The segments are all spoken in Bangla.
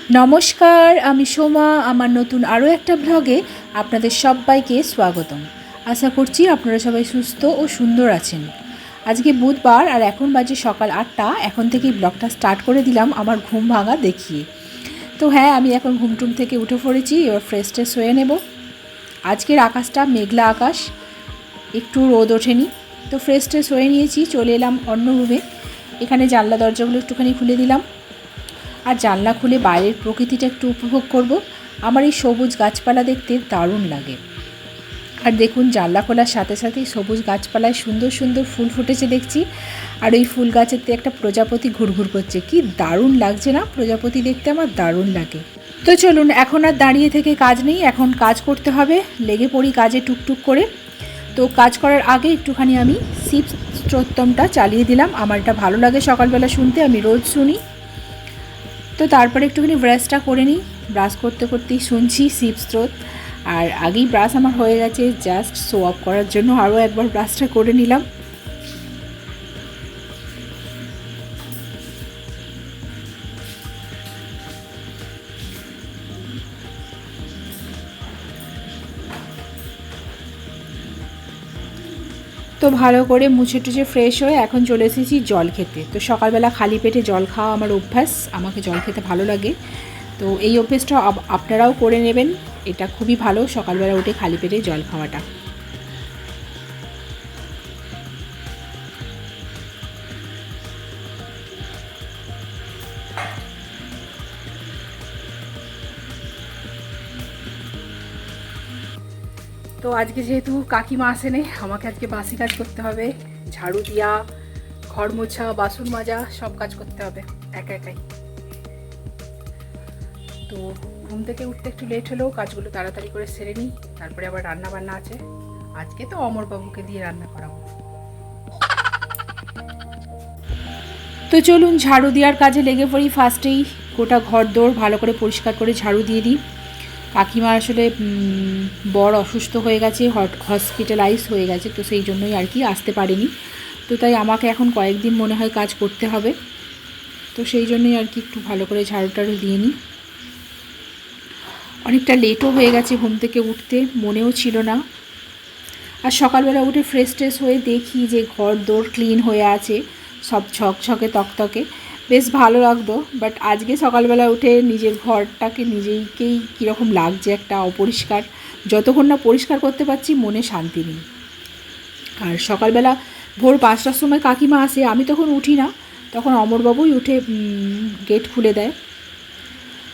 নমস্কার, আমি সোমা। আমার নতুন আরও একটা ব্লগে আপনাদের সবাইকে স্বাগতম। আশা করছি আপনারা সবাই সুস্থ ও সুন্দর আছেন। আজকে বুধবার আর এখন বাজে সকাল 8টা। এখন থেকেই ব্লগটা স্টার্ট করে দিলাম আমার ঘুম ভাঙা দেখিয়ে। তো হ্যাঁ, আমি এখন ঘুমটুম থেকে উঠে পড়েছি, এবার ফ্রেশ ট্রেশ হয়ে নেব। আজকের আকাশটা মেঘলা আকাশ, একটু রোদ ওঠেনি। তো ফ্রেশ ট্রেশ হয়ে নিয়েছি, চলে এলাম অন্য রুমে। এখানে জানলা দরজাগুলো একটুখানি খুলে দিলাম আর জানলা খুলে বাইরের প্রকৃতিটা একটু উপভোগ করব। আমার এই সবুজ গাছপালা দেখতে দারুণ লাগে। আর দেখুন, জানলা খোলার সাথে সাথেই সবুজ গাছপালায় সুন্দর সুন্দর ফুল ফুটেছে দেখছি। আর ওই ফুল গাছেতে একটা প্রজাপতি ঘুরঘুর করছে, কি দারুণ লাগছে না? প্রজাপতি দেখতে আমার দারুণ লাগে। তো চলুন, এখন আর দাঁড়িয়ে থেকে কাজ নেই, এখন কাজ করতে হবে। লেগে পড়ি কাজে টুকটুক করে। তো কাজ করার আগে একটুখানি আমি শিব স্তোত্রমটা চালিয়ে দিলাম। আমার এটা ভালো লাগে সকালবেলা শুনতে, আমি রোজ শুনি। তো তারপরে একটুখানি ব্রাশটা করে নিই। ব্রাশ করতে করতেই শুনছি শিব স্তোত্র। আর আগেই ব্রাশ আমার হয়ে গেছে, জাস্ট শো আপ করার জন্য আরও একবার ব্রাশটা করে নিলাম। তো ভালো করে মুছে টুছে ফ্রেশ হয়ে এখন চলে এসেছি জল খেতে। তো সকালবেলা খালি পেটে জল খাওয়া আমার অভ্যাস, আমাকে জল খেতে ভালো লাগে। তো এই অভ্যেসটা আপনারাও করে নেবেন, এটা খুবই ভালো সকালবেলা উঠে খালি পেটে জল খাওয়াটা। তো আজকে যেহেতু কাকিমা আসেনি, আমাকে আজকে বাসি কাজ করতে হবে। ঝাড়ু দেওয়া, ঘর মোছা, বাসন মাজা সব কাজ করতে হবে একা একাই। তো ঘুম থেকে উঠতে একটু লেট হলেও কাজগুলো তাড়াতাড়ি করে সেরে নিই। তারপরে আবার রান্না বান্না আছে, আজকে তো অমরবাবুকে দিয়ে রান্না করাবো। তো চলুন ঝাড়ু দেওয়ার কাজে লেগে পড়ি। ফার্স্টেই গোটা ঘর দৌড় ভালো করে পরিষ্কার করে ঝাড়ু দিয়ে দিই। কাকিমা আসলে বড় অসুস্থ হয়ে গেছে, হসপিটালাইজ হয়ে গেছে, তো সেই জন্যই আর কি আসতে পারেনি। তো তাই আমাকে এখন কয়েকদিন মনে হয় কাজ করতে হবে। তো সেই জন্যই আর কি একটু ভালো করে ঝাড়ু টাড়ু দিয়ে নিই। অনেকটা লেটও হয়ে গেছে ঘুম থেকে উঠতে, মনেও ছিল না। আর সকালবেলা উঠে ফ্রেশ ট্রেশ হয়ে দেখি যে ঘর দোর ক্লিন হয়ে আছে, সব ছকছকে তকতকে, বেশ ভালো লাগতো। বাট আজকে সকালবেলা উঠে নিজের ঘরটাকে নিজেকেই কীরকম লাগছে, একটা অপরিষ্কার। যতক্ষণ না পরিষ্কার করতে পারছি মনে শান্তি নেই। আর সকালবেলা ভোর 5টার সময় কাকিমা আসে, আমি তখন উঠি না, তখন অমরবাবুই উঠে গেট খুলে দেয়।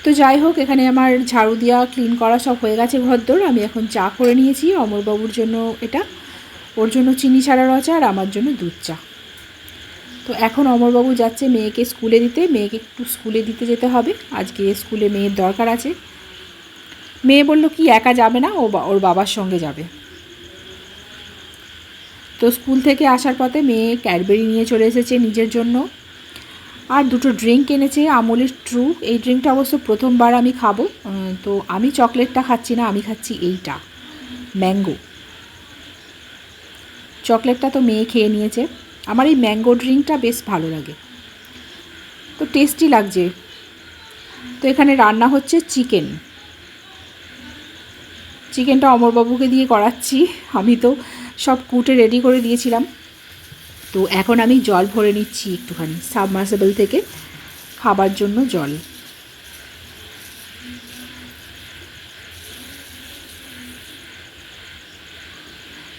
তো যাই হোক, এখানে আমার ঝাড়ু দেওয়া ক্লিন করা সব হয়ে গেছে ঘরদোর। আমি এখন চা করে নিয়েছি অমরবাবুর জন্য, এটা ওর জন্য চিনি ছাড়া রচা আর আমার জন্য দুধ চা। তো এখন অমরবাবু যাচ্ছে মেয়েকে স্কুলে দিতে, মেয়েকে একটু স্কুলে দিতে যেতে হবে, আজকে স্কুলে মেয়ের দরকার আছে। মেয়ে বলল কি একা যাবে না, ওর বাবার সঙ্গে যাবে। তো স্কুল থেকে আসার পথে মেয়ে ক্যাডবেরি নিয়ে চলে এসেছে নিজের জন্য, আর দুটো ড্রিঙ্ক এনেছে, আমুলের ট্রু। এই ড্রিঙ্কটা অবশ্য প্রথমবার আমি খাবো। তো আমি চকলেটটা খাচ্ছি না, আমি খাচ্ছি এইটা, ম্যাঙ্গো। চকলেটটা তো মেয়ে খেয়ে নিয়েছে। আমার এই ম্যাঙ্গো ড্রিঙ্কটা বেশ ভালো লাগে, তো টেস্টি লাগছে। তো এখানে রান্না হচ্ছে চিকেনটা অমরবাবুকে দিয়ে করাচ্ছি। আমি তো সব কুটে রেডি করে দিয়েছিলাম। তো এখন আমি জল ভরে নিচ্ছি একটুখানি সাবমার্সিবল থেকে খাবার জন্য জল।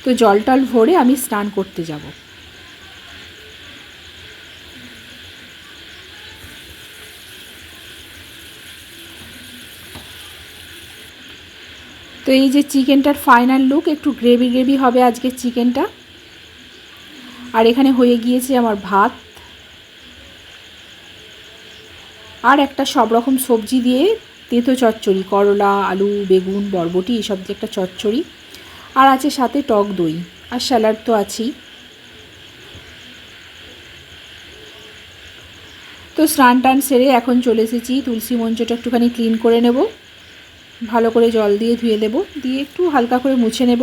তো জল টল ভরে আমি স্নান করতে যাব। তো এই যে চিকেনটার ফাইনাল লুক, একটু গ্রেভি গ্রেভি হবে আজকের চিকেনটা। আর এখানে হয়ে গিয়েছে আমার ভাত, আর একটা সব রকম সবজি দিয়ে তেঁতো চচ্চড়ি, করলা, আলু, বেগুন, বরবটি এসব দিয়ে একটা চচ্চড়ি, আর আছে সাথে টক দই, আর স্যালাড তো আছেই। তো স্নান টান সেরে এখন চলে এসেছি তুলসী মঞ্চটা একটুখানি ক্লিন করে নেব, ভালো করে জল দিয়ে ধুয়ে দেব, দিয়ে একটু হালকা করে মুছে নেব।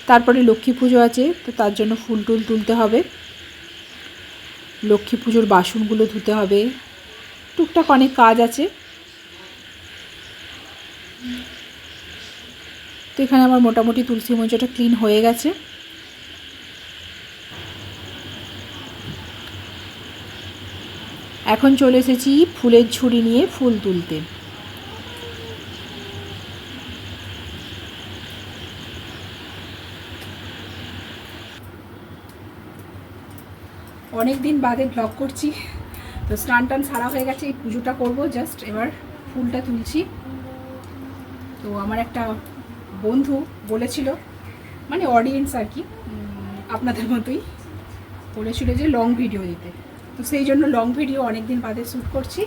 তারপরে লক্ষ্মী পুজো আছে, তো তার জন্য ফুল টুল তুলতে হবে, লক্ষ্মী পুজোর বাসনগুলো ধুতে হবে, টুকটাক অনেক কাজ আছে। তো এখানে আমার মোটামুটি তুলসী মঞ্চটা ক্লিন হয়ে গেছে। এখন চলে এসেছি ফুলের ঝুড়ি নিয়ে ফুল তুলতে। অনেক দিন বাদে ব্লগ করছি, তো স্নান টান সারা হয়ে গেছে, এই পুজোটা করবো, জাস্ট এবার ফুলটা তুলছি। তো আমার একটা বন্ধু বলেছিল, মানে অডিয়েন্স আর কি, আপনাদের মতোই বলেছিল যে লং ভিডিও দিতে, তো সেই জন্য লং ভিডিও অনেক দিন বাদে শ্যুট করছি।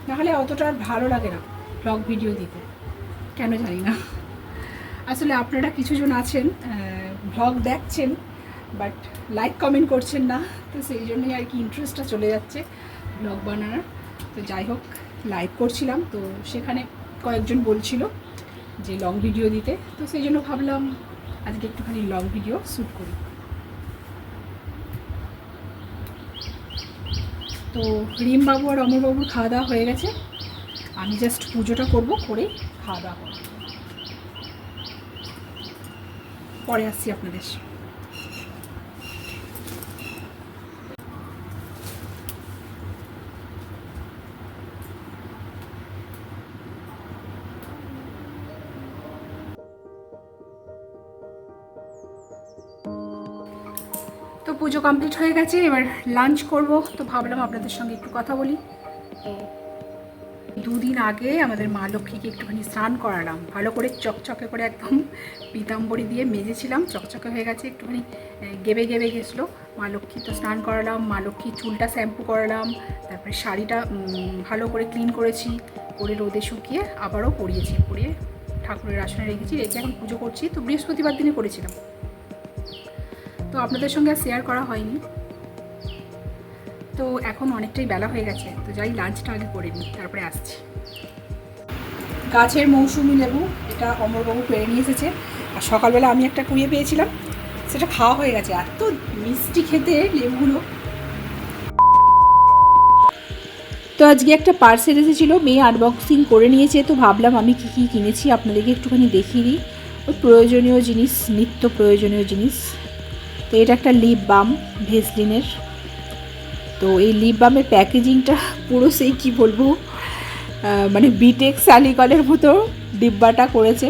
নাহলে অতটা আর ভালো লাগে না ব্লগ ভিডিও দিতে, কেন জানি না। আসলে আপনারা কিছুজন আছেন ব্লগ দেখছেন বাট লাইক কমেন্ট করছেন না, তো সেই জন্যই আর কি ইন্টারেস্টটা চলে যাচ্ছে ব্লগ বানানোর। তো যাই হোক, লাইভ করছিলাম, তো সেখানে কয়েকজন বলছিল যে লং ভিডিও দিতে, তো সেই জন্য ভাবলাম আজকে একটুখানি লং ভিডিও শ্যুট করি। তো রিমবাবু আর অমরবাবুর খাওয়া দাওয়া হয়ে গেছে, আমি জাস্ট পুজোটা করব, করে খাওয়া দাওয়া করব, পরে আসছি আপনাদের। তো পুজো কমপ্লিট হয়ে গেছে, এবার লাঞ্চ করব, তো ভাবলাম আপনাদের সঙ্গে একটু কথা বলি। তো দুদিন আগে আমাদের মা লক্ষ্মীকে একটুখানি স্নান করালাম, ভালো করে চকচকে করে একদম পিতাম্বরী দিয়ে মেজেছিলাম, চকচকে হয়ে গেছে, একটুখানি গেবে গেবে গেছিলো মা লক্ষ্মী। তো স্নান করালাম, মা লক্ষ্মীর চুলটা শ্যাম্পু করালাম, তারপরে শাড়িটা ভালো করে ক্লিন করেছি, করে রোদে শুকিয়ে আবারও পরিয়েছি, পরিয়ে ঠাকুরের আসনে রেখেছি, রেখে এখন পুজো করছি। তো বৃহস্পতিবার দিনে করেছিলাম, তো আপনাদের সঙ্গে আর শেয়ার করা হয়নি। তো এখন অনেকটাই বেলা হয়ে গেছে, তো যাই লাঞ্চটা আগে করে নিই, তারপরে আসছি। গাছের মৌসুমি লেবু, এটা অমরবাবু পেরে নিয়ে এসেছে, আর সকালবেলা আমি একটা কুড়িয়ে পেয়েছিলাম, সেটা খাওয়া হয়ে গেছে, এত মিষ্টি খেতে লেবুগুলো। তো আজকে একটা পার্সেল এসেছিলো, মেয়ে আনবক্সিং করে নিয়েছে, তো ভাবলাম আমি কী কী কিনেছি আপনাদেরকে একটুখানি দেখিয়ে দিই। ওই প্রয়োজনীয় জিনিস, নিত্য প্রয়োজনীয় জিনিস। তো এটা একটা লিপ বাম ভেসলিনের। তো এই লিপ বামের প্যাকেজিংটা পুরো সেই কী বলবো, মানে বিটেক স্যালিকলের মতো ডিব্বাটা করেছে।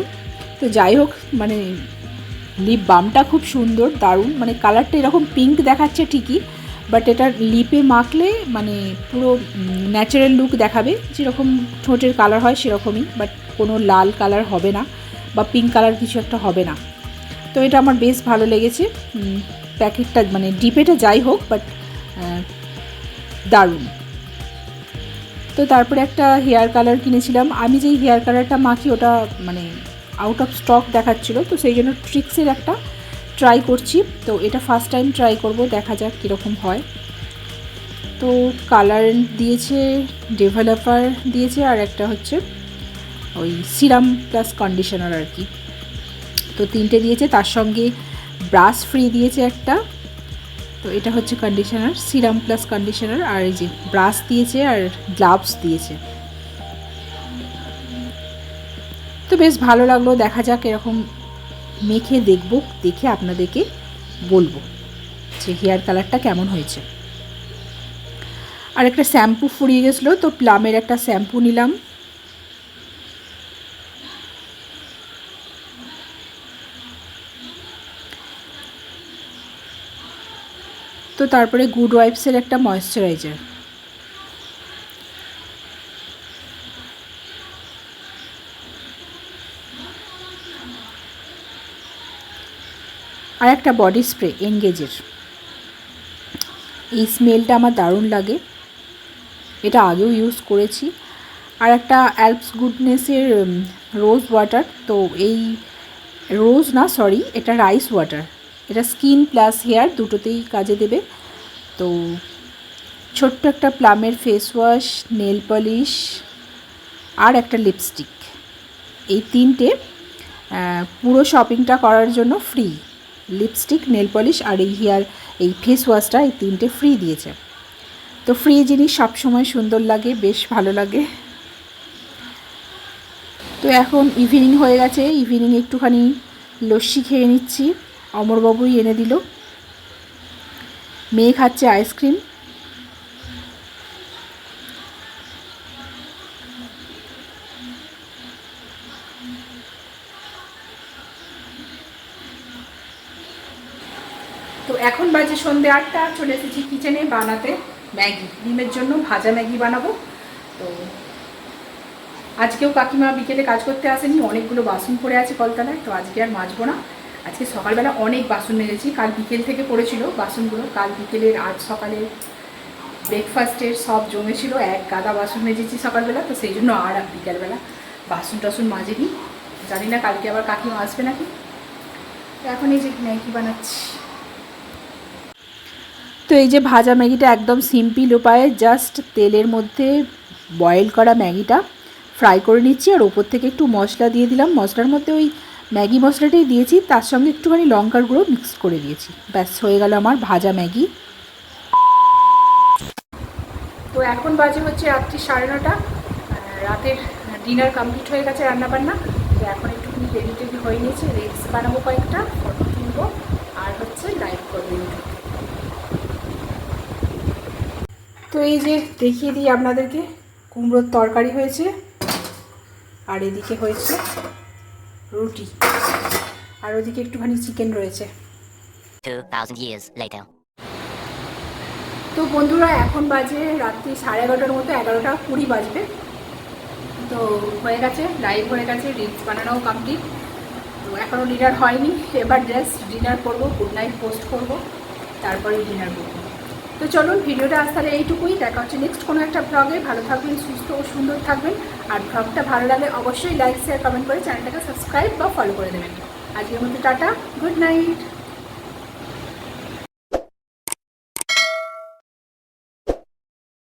তো যাই হোক, মানে লিপ বামটা খুব সুন্দর, দারুণ, মানে কালারটা এরকম পিঙ্ক দেখাচ্ছে ঠিকই, বাট এটা লিপে মাখলে মানে পুরো ন্যাচারাল লুক দেখাবে, যেরকম ঠোঁটের কালার হয় সেরকমই, বাট কোনো লাল কালার হবে না বা পিঙ্ক কালার কিছু একটা হবে না। তো এটা আমার বেশ ভালো লেগেছে, প্যাকেটটা মানে ডিপেটা যাই হোক, বাট দারুণ। তো তারপরে একটা হেয়ার কালার কিনেছিলাম, আমি যেই হেয়ার কালারটা মাখি ওটা মানে আউট অফ স্টক দেখাচ্ছিলো, তো সেই জন্য ট্রিক্সের একটা ট্রাই করছি। তো এটা ফার্স্ট টাইম ট্রাই করব, দেখা যাক কীরকম হয়। তো কালার দিয়েছে, ডেভেলপার দিয়েছে, আর একটা হচ্ছে ওই সিরাম প্লাস কন্ডিশনার আর কি। তো তিনটে দিয়েছে, তার সঙ্গে ব্রাশ ফ্রি দিয়েছে একটা। তো এটা হচ্ছে কন্ডিশনার, সিরাম প্লাস কন্ডিশনার, আর এই যে ব্রাশ দিয়েছে আর গ্লাভস দিয়েছে। তো বেশ ভালো লাগলো, দেখা যাক এরকম মেখে দেখব, দেখে আপনাদেরকে বলবো যে হেয়ার কালারটা কেমন হয়েছে। আর একটা শ্যাম্পু ফুরিয়ে গেছিলো, তো প্লামের একটা শ্যাম্পু নিলাম। তো তারপরে গুড ওয়াইফসের একটা ময়েশ্চারাইজার। আর একটা বডি স্প্রে এনগেজের, এই স্মেলটা আমার দারুণ লাগে, এটা আগেও ইউজ করেছি। আর একটা অ্যালপস গুডনেসের রোজ ওয়াটার, তো এই রোজ না সরি, এটা রাইস ওয়াটার, এটা স্কিন প্লাস হেয়ার দুটোতেই কাজে দেবে। তো ছোট্ট একটা প্লামের ফেস ওয়াশ, নেল পলিশ আর একটা লিপস্টিক, এই তিনটে পুরো শপিংটা করার জন্য ফ্রি। লিপস্টিক, নেল পলিশ আর এই হেয়ার এই ফেস ওয়াশটা, এই তিনটে ফ্রি দিয়েছে। তো ফ্রি জিনিস সবসময় সুন্দর লাগে, বেশ ভালো লাগে। তো এখন ইভিনিং হয়ে গেছে, ইভিনিং একটুখানি লস্যি খেয়ে নিচ্ছি, অমরবাবুই এনে দিল। মেয়ে খাচ্ছে আইসক্রিম। তো এখন বাজে সন্ধ্যে 8টা, চলে এসেছি কিচেনে বানাতে ম্যাগি। ডিমের জন্য ভাজা ম্যাগি বানাবো। তো আজকেও কাকিমা বিকেলে কাজ করতে আসেনি, অনেকগুলো বাসন পড়ে আছে কলতলায়, তো আজকে আর মাজবো না। আজকে সকালবেলা অনেক বাসন মেজেছি, কাল বিকেল থেকে পড়েছিল বাসনগুলো, কাল বিকেলের আজ সকালে ব্রেকফাস্টের সব জমেছিল, এক গাদা বাসন মেজেছি সকালবেলা, তো সেই জন্য আর বিকেলবেলা বাসন টাসন মাজেনি। জানি না কালকে আবার কাকিমা আসবে নাকি। এখন এই যে ম্যাগি বানাচ্ছি। তো এই যে ভাজা ম্যাগিটা একদম সিম্পল উপায়ে জাস্ট তেলের মধ্যে বয়েল করা ম্যাগিটা ফ্রাই করে নিচ্ছি, আর ওপর থেকে একটু মশলা দিয়ে দিলাম। মশলার মধ্যে ওই ম্যাগি মশলাটাই দিয়েছি, তার সঙ্গে একটুখানি লঙ্কার গুঁড়ো মিক্স করে দিয়েছি, ব্যাস হয়ে গেল আমার ভাজা ম্যাগি। তো এখন বাজে হচ্ছে রাত্রি 9:30, রাতের ডিনার কমপ্লিট হয়ে গেছে, রান্নাবান্না। তো এখন একটুখানি রেডি হয়ে নিয়েছি, রিলস বানাবো কয়েকটা, ফটো তুলবো, আর হচ্ছে লাইভ করবো ইউটিউবে। তো এই যে দেখিয়ে দিই আপনাদেরকে, কুমড়োর তরকারি হয়েছে, আর এদিকে হয়েছে রুটি, আর ওদিকে একটুখানি চিকেন রয়েছে। 2000 years later. তো বন্ধুরা এখন বাজে রাত্রি 11:30 মতো, 11:20 বাজবে। তো হয়ে গেছে, লাইভ হয়ে গেছে, রিলস বানানোও কমপ্লিট। তো এখনও ডিনার হয়নি, এবার জাস্ট ডিনার করবো, গুড নাইট পোস্ট করবো, তারপরে ডিনার করবো। তো চলুন ভিডিওটা আজ তাহলে এইটুকুই, দেখা হচ্ছে নেক্সট কোনো একটা ব্লগে। ভালো থাকবেন, সুস্থ ও সুন্দর থাকবেন, আর ব্লগটা ভালো লাগলে অবশ্যই লাইক শেয়ার কমেন্ট করে চ্যানেলটাকে সাবস্ক্রাইব বা ফলো করে দেবেন। আজকের মতো টাটা, গুড নাইট।